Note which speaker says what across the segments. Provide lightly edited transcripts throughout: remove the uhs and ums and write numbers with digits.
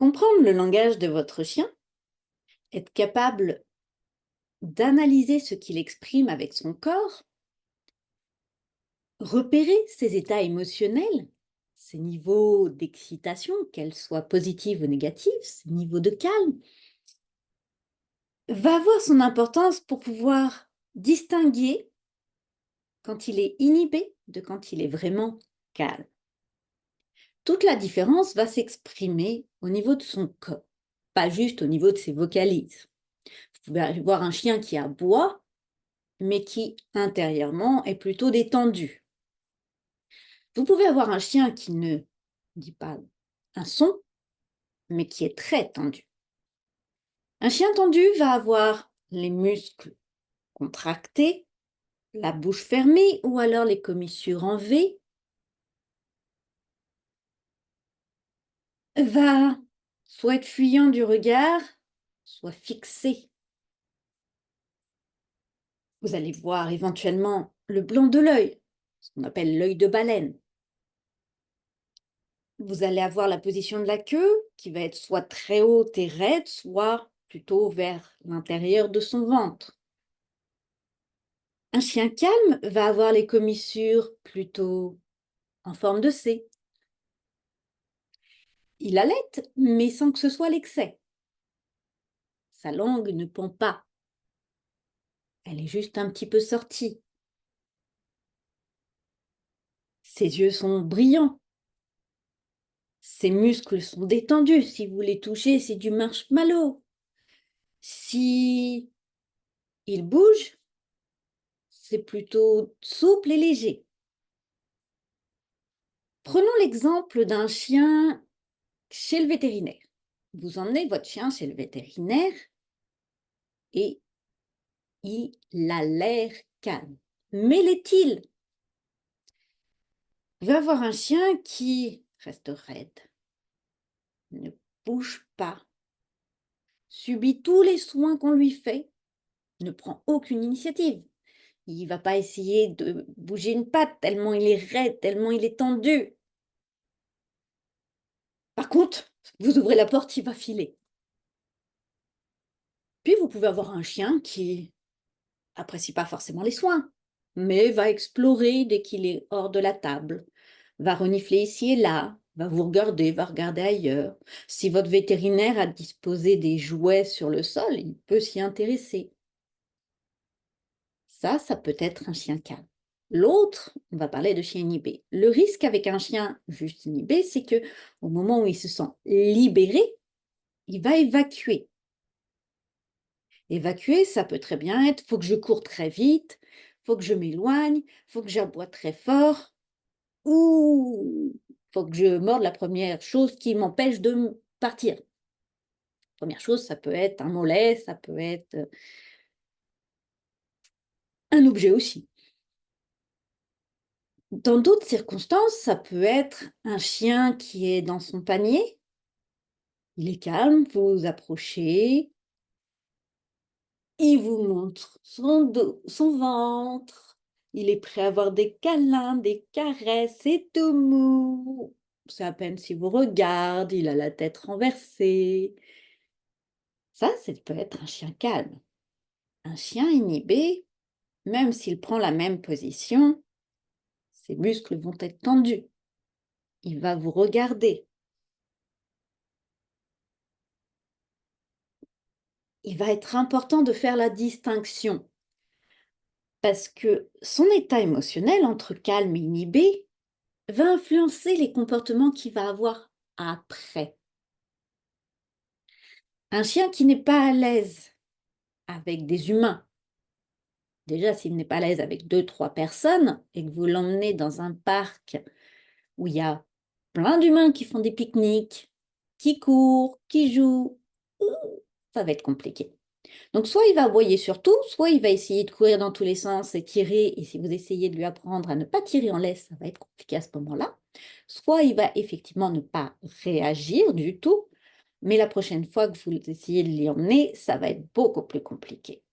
Speaker 1: Comprendre le langage de votre chien, être capable d'analyser ce qu'il exprime avec son corps, repérer ses états émotionnels, ses niveaux d'excitation, qu'elle soit positive ou négative, ses niveaux de calme, va avoir son importance pour pouvoir distinguer quand il est inhibé de quand il est vraiment calme. Toute la différence va s'exprimer au niveau de son corps, pas juste au niveau de ses vocalises. Vous pouvez avoir un chien qui aboie, mais qui intérieurement est plutôt détendu. Vous pouvez avoir un chien qui ne dit pas un son, mais qui est très tendu. Un chien tendu va avoir les muscles contractés, la bouche fermée ou alors les commissures en V, va soit être fuyant du regard, soit fixé. Vous allez voir éventuellement le blanc de l'œil, ce qu'on appelle l'œil de baleine. Vous allez avoir la position de la queue qui va être soit très haute et raide, soit plutôt vers l'intérieur de son ventre. Un chien calme va avoir les commissures plutôt en forme de C. Il allaite, mais sans que ce soit l'excès. Sa langue ne pend pas. Elle est juste un petit peu sortie. Ses yeux sont brillants. Ses muscles sont détendus. Si vous les touchez, c'est du marshmallow. Si il bouge, c'est plutôt souple et léger. Prenons l'exemple d'un chien chez le vétérinaire. Vous emmenez votre chien chez le vétérinaire et il a l'air calme. Mais l'est-il? Il va avoir un chien qui reste raide, ne bouge pas, subit tous les soins qu'on lui fait, ne prend aucune initiative. Il ne va pas essayer de bouger une patte tellement il est raide, tellement il est tendu. Par contre, vous ouvrez la porte, il va filer. Puis vous pouvez avoir un chien qui apprécie pas forcément les soins, mais va explorer dès qu'il est hors de la table, va renifler ici et là, va vous regarder, va regarder ailleurs. Si votre vétérinaire a disposé des jouets sur le sol, il peut s'y intéresser. Ça peut être un chien calme. L'autre, on va parler de chien inhibé. Le risque avec un chien juste inhibé, c'est que au moment où il se sent libéré, il va évacuer. Évacuer, ça peut très bien être, faut que je cours très vite, faut que je m'éloigne, faut que j'aboie très fort, ou faut que je morde la première chose qui m'empêche de partir. Première chose, ça peut être un mollet, ça peut être un objet aussi. Dans d'autres circonstances, ça peut être un chien qui est dans son panier, il est calme, vous vous approchez, il vous montre son dos, son ventre. Il est prêt à avoir des câlins, des caresses, c'est tout mou. C'est à peine s'il vous regarde, il a la tête renversée. Ça peut être un chien calme. Un chien inhibé, même s'il prend la même position, ses muscles vont être tendus. Il va vous regarder. Il va être important de faire la distinction parce que son état émotionnel entre calme et inhibé va influencer les comportements qu'il va avoir après. Un chien qui n'est pas à l'aise avec des humains, déjà s'il n'est pas à l'aise avec 2, 3 personnes et que vous l'emmenez dans un parc où il y a plein d'humains qui font des pique-niques, qui courent, qui jouent, ça va être compliqué. Donc soit il va aboyer sur tout, soit il va essayer de courir dans tous les sens et tirer, et si vous essayez de lui apprendre à ne pas tirer en laisse, ça va être compliqué à ce moment-là. Soit il va effectivement ne pas réagir du tout, mais la prochaine fois que vous essayez de l'y emmener, ça va être beaucoup plus compliqué.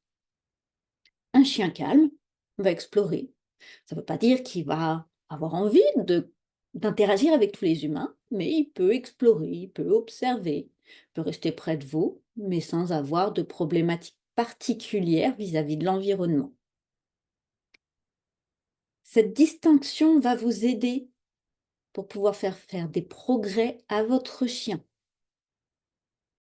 Speaker 1: Un chien calme va explorer. Ça ne veut pas dire qu'il va avoir envie d'interagir avec tous les humains, mais il peut explorer, il peut observer. peut rester près de vous, mais sans avoir de problématiques particulières vis-à-vis de l'environnement. Cette distinction va vous aider pour pouvoir faire des progrès à votre chien.